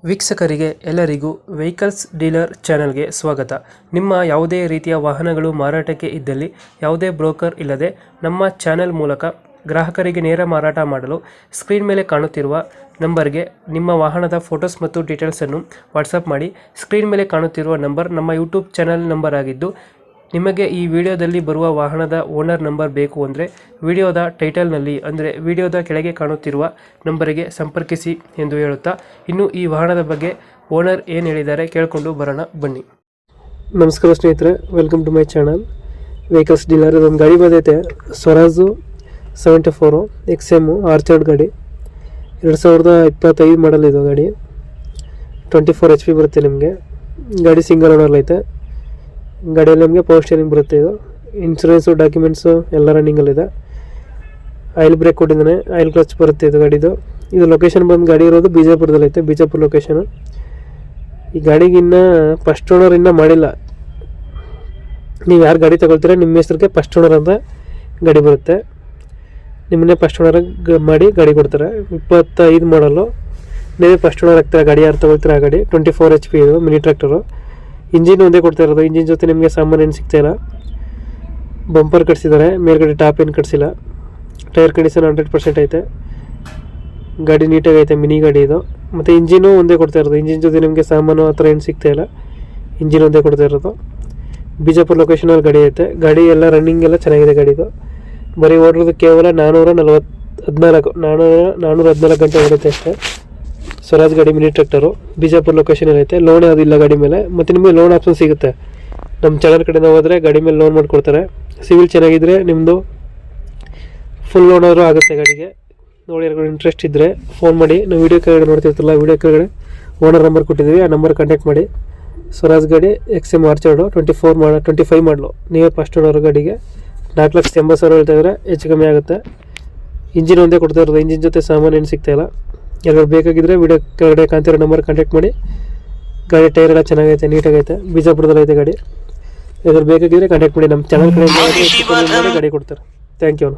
ವೀಕ್ಷಕರಿಗೆ ಎಲ್ಲರಿಗೂ vehicles dealer ಚಾನೆಲ್ಗೆ ಸ್ವಾಗತ. ನಿಮ್ಮ ಯಾವುದೇ ರೀತಿಯ ವಾಹನಗಳು ಮಾರಾಟಕ್ಕೆ ಇದ್ದಲ್ಲಿ ಯಾವುದೇ ಬ್ರೋಕರ್ ಇಲ್ಲದೆ ನಮ್ಮ ಚಾನೆಲ್ ಮೂಲಕ ಗ್ರಾಹಕರಿಗೆ ನೇರ ಮಾರಾಟ ಮಾಡಲು ಸ್ಕ್ರೀನ್ ಮೇಲೆ ಕಾಣುತ್ತಿರುವ ನಂಬರ್ಗೆ ನಿಮ್ಮ ವಾಹನದ ಫೋಟೋಸ್ ಮತ್ತು ಡೀಟೇಲ್ಸನ್ನು ವಾಟ್ಸಪ್ ಮಾಡಿ. ಸ್ಕ್ರೀನ್ ಮೇಲೆ ಕಾಣುತ್ತಿರುವ ನಂಬರ್ ನಮ್ಮ ಯೂಟ್ಯೂಬ್ ಚಾನೆಲ್ ನಂಬರ್ ಆಗಿದ್ದು, ನಿಮಗೆ ಈ ವಿಡಿಯೋದಲ್ಲಿ ಬರುವ ವಾಹನದ ಓನರ್ ನಂಬರ್ ಬೇಕು ಅಂದರೆ ವಿಡಿಯೋದ ಟೈಟಲ್ನಲ್ಲಿ ಅಂದರೆ ವಿಡಿಯೋದ ಕೆಳಗೆ ಕಾಣುತ್ತಿರುವ ನಂಬರಿಗೆ ಸಂಪರ್ಕಿಸಿ ಎಂದು ಹೇಳುತ್ತಾ, ಇನ್ನು ಈ ವಾಹನದ ಬಗ್ಗೆ ಓನರ್ ಏನು ಹೇಳಿದ್ದಾರೆ ಕೇಳಿಕೊಂಡು ಬರೋಣ ಬನ್ನಿ. ನಮಸ್ಕಾರ ಸ್ನೇಹಿತರೆ, welcome to my channel vehicles dealer. ಇದೊಂದು ಗಾಡಿ ಬಂದೈತೆ, ಸ್ವರಾಜು 74 XM ಆರ್ಚರ್ಡ್ ಗಾಡಿ, 2025 ಮಾಡಲ್ ಇದು ಗಾಡಿ. 24 HP ಬರುತ್ತೆ ನಿಮಗೆ. ಗಾಡಿ ಸಿಂಗಲ್ ಓನರ್ ಐತೆ. ಗಾಡಿಯಲ್ಲಿ ನಮಗೆ ಪವರ್ ಸ್ಟೇರಿಂಗ್ ಬರುತ್ತೆ. ಇದು ಇನ್ಶೂರೆನ್ಸು ಡಾಕ್ಯುಮೆಂಟ್ಸು ಎಲ್ಲ ರನ್ನಿಂಗಲ್ಲಿದೆ. ಆಯಿಲ್ ಬ್ರೇಕ್ ಕೊಟ್ಟಿದ್ದಾನೆ, ಆಯಿಲ್ ಕ್ಲಚ್ ಬರುತ್ತೆ ಇದು ಗಾಡಿದು. ಇದು ಲೊಕೇಶನ್ ಬಂದು ಗಾಡಿ ಇರೋದು ಬಿಜಾಪುರದಲ್ಲಿ ಐತೆ, ಬಿಜಾಪುರ ಲೊಕೇಶನು. ಈ ಗಾಡಿಗೆ ಇನ್ನೂ ಫಸ್ಟ್ ಓನರ್ ಇನ್ನೂ ಮಾಡಿಲ್ಲ. ನೀವು ಯಾರು ಗಾಡಿ ತಗೊಳ್ತೀರ ನಿಮ್ಮ ಹೆಸ್ರಿಗೆ ಫಸ್ಟ್ ಓನರ್ ಅಂತ ಗಾಡಿ ಬರುತ್ತೆ. ನಿಮ್ಮನ್ನೇ ಫಸ್ಟ್ ಓನರ್ ಮಾಡಿ ಗಾಡಿ ಕೊಡ್ತಾರೆ. 25 ಮಾಡಲು ನೀವೇ ಫಸ್ಟ್ ಓನರ್ ಆಗ್ತಾರೆ. ಗಾಡಿ ಯಾರು ತಗೊಳ್ತೀರ ಆ ಗಾಡಿ 24 HP ಇದು ಮಿನಿ ಟ್ರ್ಯಾಕ್ಟರು. ಇಂಜಿನ್ ಒಂದೇ ಕೊಡ್ತಾ ಇರೋದು. ಇಂಜಿನ್ ಜೊತೆ ನಿಮಗೆ ಸಾಮಾನು ಏನು ಸಿಗ್ತಾಯಿಲ್ಲ. ಬಂಪರ್ ಕಟ್ಸಿದ್ದಾರೆ, ಮೇಲ್ಗಡೆ ಟಾಪ್ ಏನು ಕಟ್ಸಿಲ್ಲ. ಟೈರ್ ಕಂಡೀಷನ್ 100% ಐತೆ. ಗಾಡಿ ನೀಟಾಗಿ ಐತೆ, ಮಿನಿ ಗಾಡಿ ಇದು. ಮತ್ತು ಇಂಜಿನು ಒಂದೇ ಕೊಡ್ತಾ ಇರೋದು. ಇಂಜಿನ್ ಜೊತೆ ನಿಮಗೆ ಸಾಮಾನು ಆ ಥರ ಏನು ಸಿಗ್ತಾಯಿಲ್ಲ. ಇಂಜಿನ್ ಒಂದೇ ಕೊಡ್ತಾ ಇರೋದು. ಬಿಜಾಪುರ ಲೊಕೇಶನಲ್ಲಿ ಗಾಡಿ ಐತೆ. ಗಾಡಿ ಎಲ್ಲ ರನ್ನಿಂಗ್ ಎಲ್ಲ ಚೆನ್ನಾಗಿದೆ ಗಾಡಿದು. ಬರೀ ಓಡಿರೋದು ಕೇವಲ 414 ಗಂಟೆ ಓಡುತ್ತೆ ಅಷ್ಟೇ. ಸ್ವರಾಜ್ ಗಾಡಿ ಮಿನಿ ಟ್ರ್ಯಾಕ್ಟರು, ಬಿಜಾಪುರ ಲೊಕೇಶನಲ್ಲಿ ಐತೆ. ಲೋನ್ ಯಾವುದಿಲ್ಲ ಗಾಡಿ ಮೇಲೆ. ಮತ್ತು ನಿಮಗೆ ಲೋನ್ ಆಪ್ಷನ್ ಸಿಗುತ್ತೆ ನಮ್ಮ ಚಾನಲ್ ಕಡೆಯಿಂದ ಹೋದರೆ. ಗಾಡಿ ಮೇಲೆ ಲೋನ್ ಮಾಡಿಕೊಡ್ತಾರೆ. ಸಿವಿಲ್ ಚೆನ್ನಾಗಿದ್ದರೆ ನಿಮ್ಮದು ಫುಲ್ ಲೋನ್ ಆದರೂ ಆಗುತ್ತೆ ಗಾಡಿಗೆ. ನೋಡಿ, ಯಾರಿಗೂ ಇಂಟ್ರೆಸ್ಟ್ ಇದ್ದರೆ ಫೋನ್ ಮಾಡಿ. ನಾವು ವೀಡಿಯೋ ಕೆಳಗಡೆ ನೋಡ್ತಿರ್ತಿಲ್ಲ, ವೀಡಿಯೋ ಕೆಳಗಡೆ ಓನರ್ ನಂಬರ್ ಕೊಟ್ಟಿದ್ದೀವಿ, ಆ ನಂಬರ್ ಕಾಂಟ್ಯಾಕ್ಟ್ ಮಾಡಿ. ಸ್ವರಾಜ್ ಗಾಡಿ XM ಆರ್ಚರ್ಡು 25 ಮಾಡಲು. ನೀವೇ ಫಸ್ಟ್ ಓನರ್. ಗಾಡಿಗೆ 4,80,000 ಹೇಳ್ತಾಯಿದ್ರೆ ಹೆಚ್ಚು ಕಮ್ಮಿ ಆಗುತ್ತೆ. ಇಂಜಿನ್ ಒಂದೇ ಕೊಡ್ತಾ ಇರೋದು. ಇಂಜಿನ್ ಜೊತೆ ಸಾಮಾನು ಏನು ಸಿಗ್ತಾಯಿಲ್ಲ. ಯಾರು ಬೇಕಾಗಿದ್ದರೆ ವಿಡಿಯೋ ಕೆಳಗಡೆ ಕಾಣ್ತಿರೋ ನಂಬರ್ ಕಾಂಟ್ಯಾಕ್ಟ್ ಮಾಡಿ. ಗಾಡಿ ಟೈರ್ ಎಲ್ಲ ಚೆನ್ನಾಗೈತೆ, ನೀಟಾಗೈತೆ. ಬಿಜಾಪುರದಲ್ಲಿ ಐತೆ ಗಾಡಿ. ಯಾರು ಬೇಕಾಗಿದ್ದರೆ ಕಾಂಟ್ಯಾಕ್ಟ್ ಮಾಡಿ. ನಮ್ಮ ಚಾನಲ್ ಕಡೆ ಗಾಡಿ ಕೊಡ್ತಾರೆ. Thank you.